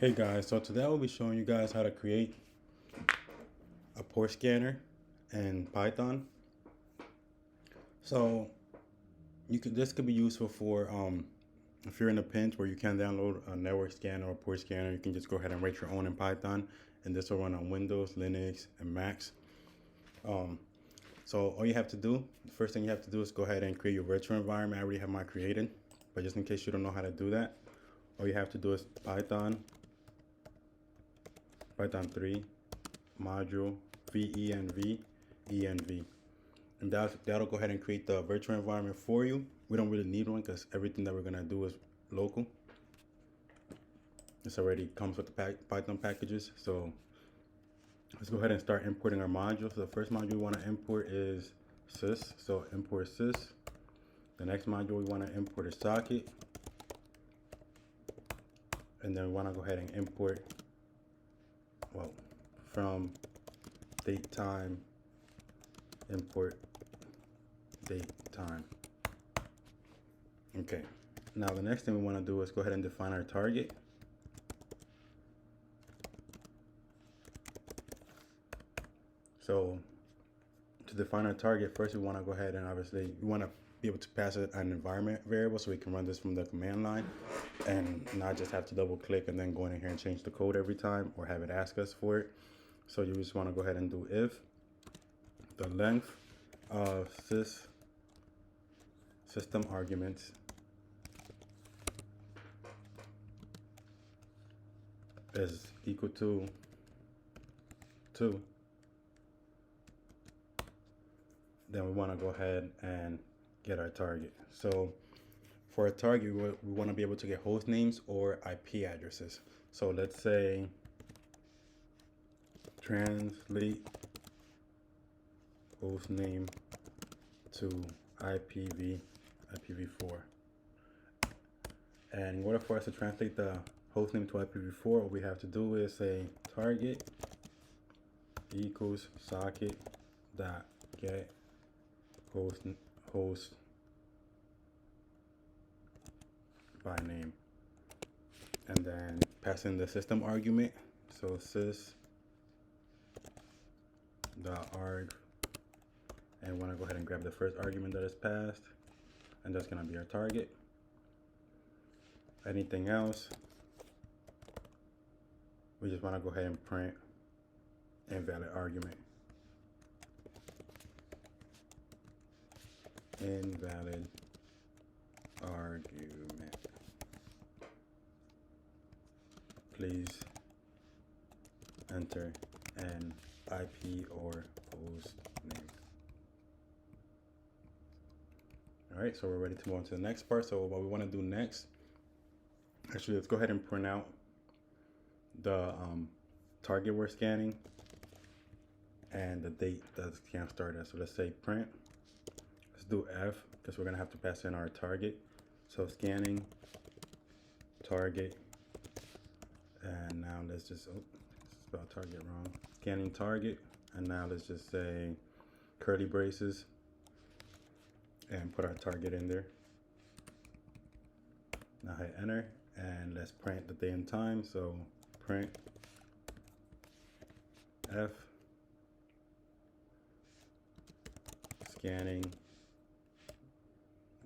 Hey guys, so today I will be showing you guys how to create a port scanner in Python. So this could be useful for if you're in a pinch where you can't download a network scanner or a port scanner, you can just go ahead and write your own in Python, and this will run on Windows, Linux, and Macs. So all you have to do, the first thing you have to do is go ahead and create your virtual environment. I already have mine created, but just in case you don't know how to do that, all you have to do is Python 3 module venv env, and that'll go ahead and create the virtual environment for you. We don't really need one because everything that we're gonna do is local. This already comes with the Python packages. So let's go ahead and start importing our modules. So the first module we want to import is sys, so import sys. The next module we want to import is socket, and then we want to go ahead and import, well, from date time, import date time. Okay, now the next thing we want to do is go ahead and define our target. So to define our target, first we want to go ahead and obviously we want to be able to pass it an environment variable so we can run this from the command line and not just have to double click and then go in here and change the code every time or have it ask us for it. So you just want to go ahead and do if the length of system arguments is equal to 2, then we want to go ahead and get our target. So for a target, we want to be able to get host names or IP addresses. So let's say translate host name to IPv4. And in order for us to translate the host name to IPv4, what we have to do is say target equals socket dot get host by name, and then pass in the system argument. So sys dot arg, and we want to go ahead and grab the first argument that is passed, and that's going to be our target. Anything else, we just want to go ahead and print invalid argument. Invalid argument. Please enter an IP or host name. All right, so we're ready to move on to the next part. So what we want to do next, actually, let's go ahead and print out the target we're scanning and the date that the scan started. So let's say print. Let's do F because we're gonna have to pass in our target. So scanning target, and now let's just spell target wrong. Scanning target, and now let's just say curly braces and put our target in there. Now hit enter, and let's print the day and time. So print F scanning.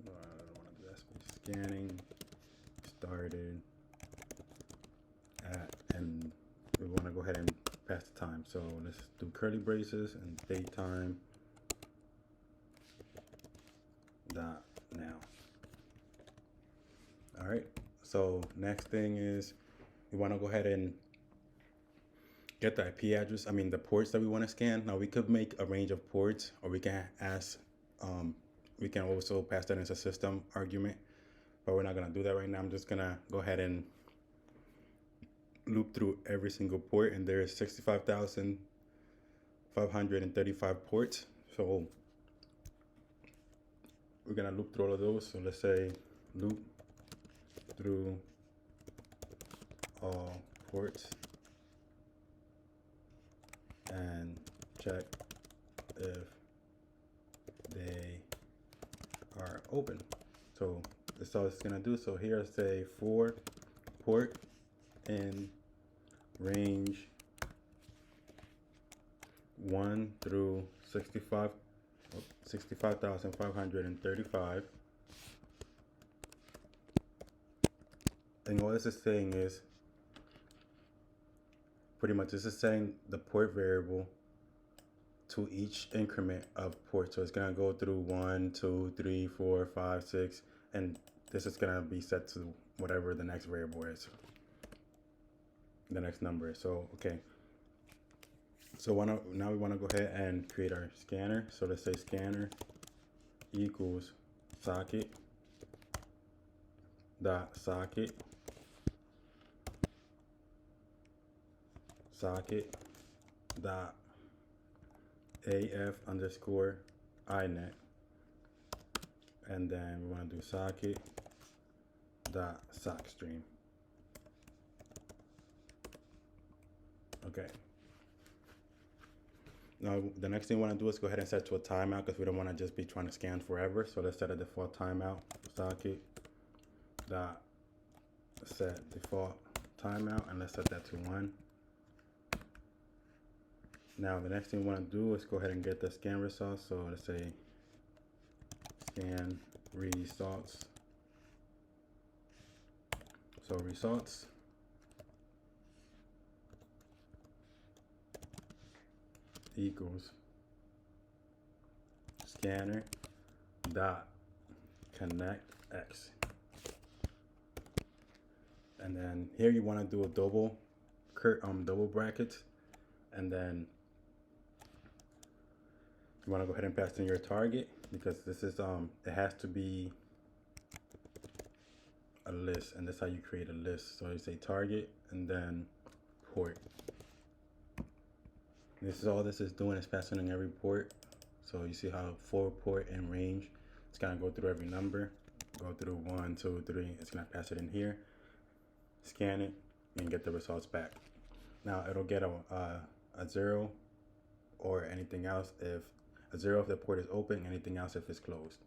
I don't want to do that. Scanning started at, and we want to go ahead and pass the time. So let's do curly braces and date time dot now. All right. So next thing is we want to go ahead and get the IP address. I mean the ports that we want to scan. Now we could make a range of ports, or we can ask. We can also pass that as a system argument, but we're not gonna do that right now. I'm just gonna go ahead and loop through every single port, and there's 65,535 ports. So we're gonna loop through all of those. So let's say loop through all ports and check if they are open. So that's all it's gonna do. So here I say for port in range 1 through 65,535. And what this is saying is, pretty much this is setting the port variable to each increment of port. So it's gonna go through 1, 2, 3, 4, 5, 6, and this is gonna be set to whatever the next variable is, the next number. So okay, so now we want to go ahead and create our scanner. So let's say scanner equals socket dot socket dot af underscore inet, and then we want to do socket dot sock stream. Okay. Now the next thing we want to do is go ahead and set to a timeout, because we don't want to just be trying to scan forever. So let's set a default timeout. Socket dot set default timeout, and let's set that to 1. Now the next thing we want to do is go ahead and get the scan results. So let's say scan results. So results equals scanner dot connect x. And then here you want to do a double brackets, and then you want to go ahead and pass in your target, because this is it has to be a list, and that's how you create a list. So you say target and then port. This is all this is doing, is passing in every port. So you see how 4 port and range, it's gonna go through every number, go through 1, 2, 3. It's gonna pass it in here, scan it, and get the results back. Now it'll get a 0 or anything else if a 0 if the port is open, anything else if it's closed.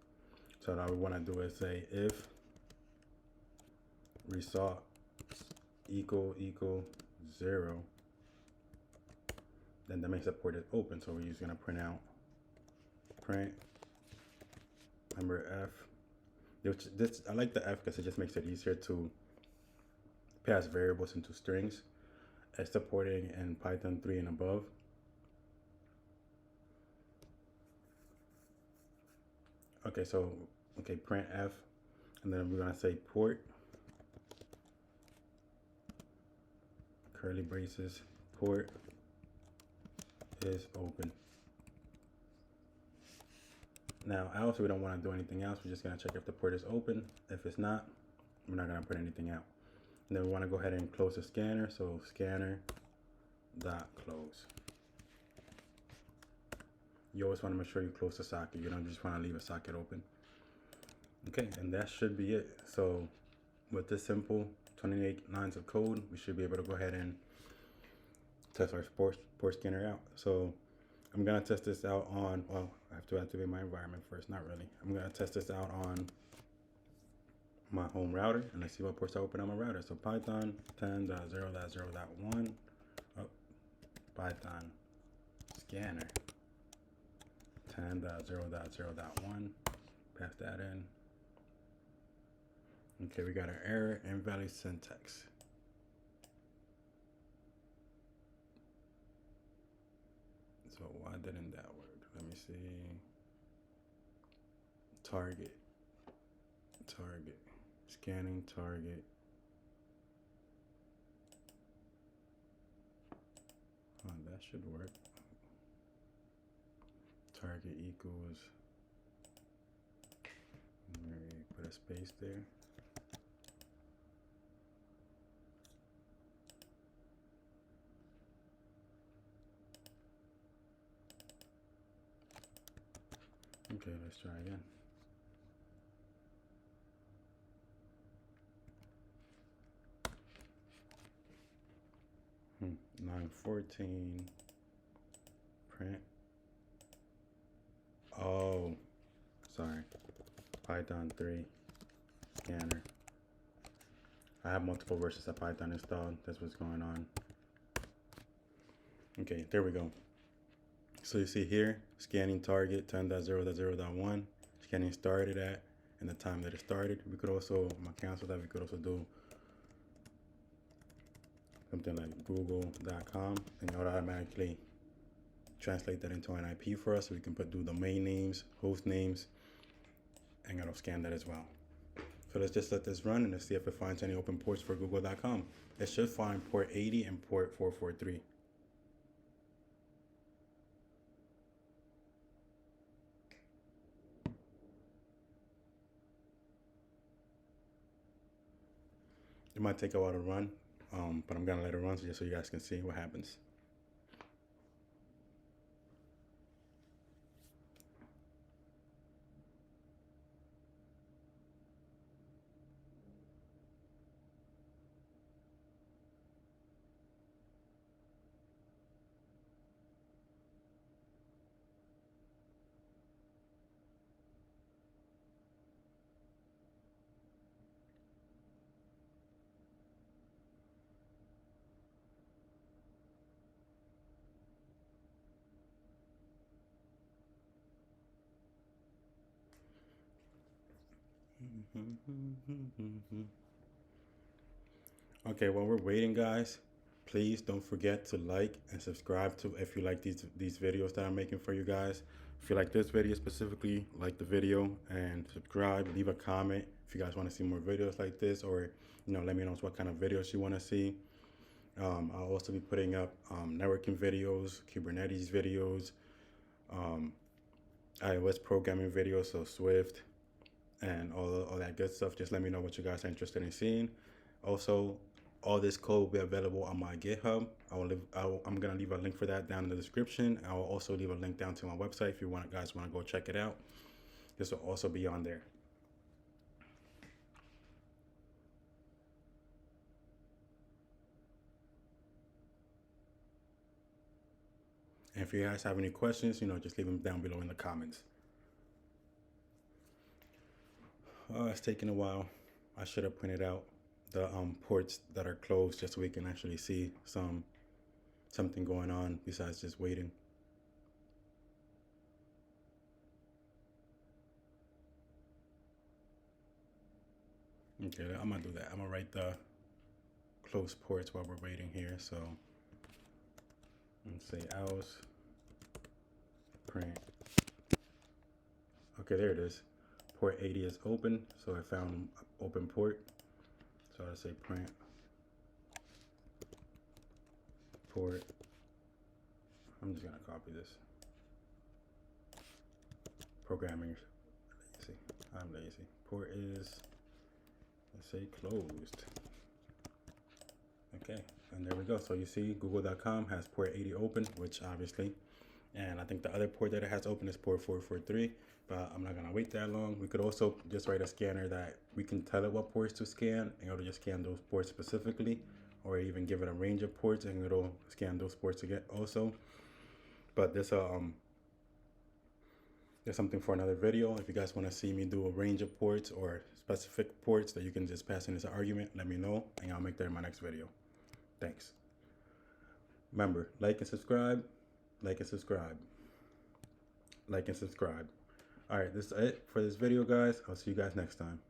So now we want to do is say if result equal 0, then that makes the port is open. So we're just gonna print out print number F. This I like the F because it just makes it easier to pass variables into strings. It's supporting in Python 3 and above. Okay, so print F, and then we're gonna say port curly braces port is open. Now else we don't want to do anything else. We're just gonna check if the port is open. If it's not, we're not gonna put anything out. And then we want to go ahead and close the scanner. So scanner dot close. You always want to make sure you close the socket. You don't just want to leave a socket open. Okay, and that should be it. So with this simple 28 lines of code, we should be able to go ahead and test our port scanner out. So I'm gonna test this out on, well, I have to activate my environment first, not really. I'm gonna test this out on my home router, and let's see what ports are open on my router. So Python 10.0.0.1, Python scanner 10.0.0.1, pass that in. Okay, we got our error, invalid syntax. So why didn't that work? Let me see. Target, scanning target. Oh, that should work. Target equals, put a space there. Okay, let's try again. Line 14, print. Oh, sorry. Python 3 scanner. I have multiple versions of Python installed. That's what's going on. Okay, there we go. So you see here, scanning target 10.0.0.1, scanning started at, and the time that it started. We could also, I'm gonna cancel that. We could also do something like google.com, and it would automatically translate that into an IP for us, so we can do domain names, host names, and it'll scan that as well. So let's just let this run and let's see if it finds any open ports for google.com. It should find port 80 and port 443. It might take a while to run, but I'm gonna let it run just so you guys can see what happens. Okay, while we're waiting, guys, please don't forget to like and subscribe to if you like these videos that I'm making for you guys. If you like this video specifically, like the video and subscribe. Leave a comment if you guys want to see more videos like this, or let me know what kind of videos you want to see. I'll also be putting up networking videos, Kubernetes videos, iOS programming videos, so Swift, and all that good stuff. Just let me know what you guys are interested in seeing. Also, all this code will be available on my GitHub. I'm gonna leave a link for that down in the description. I will also leave a link down to my website if you guys want to go check it out. This will also be on there. And if you guys have any questions, just leave them down below in the comments. It's taking a while. I should have printed out the ports that are closed just so we can actually see something going on besides just waiting. Okay, I'm gonna do that. I'm gonna write the closed ports while we're waiting here. So let's say else print. Okay, there it is. Port 80 is open, so I found an open port. So I say print port. I'm just gonna copy this. Programming lazy. I'm lazy. Port is, let's say, closed. Okay, and there we go. So you see google.com has port 80 open, which obviously, and I think the other port that it has open is port 443, but I'm not gonna wait that long. We could also just write a scanner that we can tell it what ports to scan, and it'll just scan those ports specifically, or even give it a range of ports and it'll scan those ports again also. But there's something for another video. If you guys want to see me do a range of ports or specific ports that you can just pass in as an argument, let me know, and I'll make that in my next video. Thanks. Remember, like and subscribe, like and subscribe, like and subscribe. All right, this is it for this video, guys. I'll see you guys next time.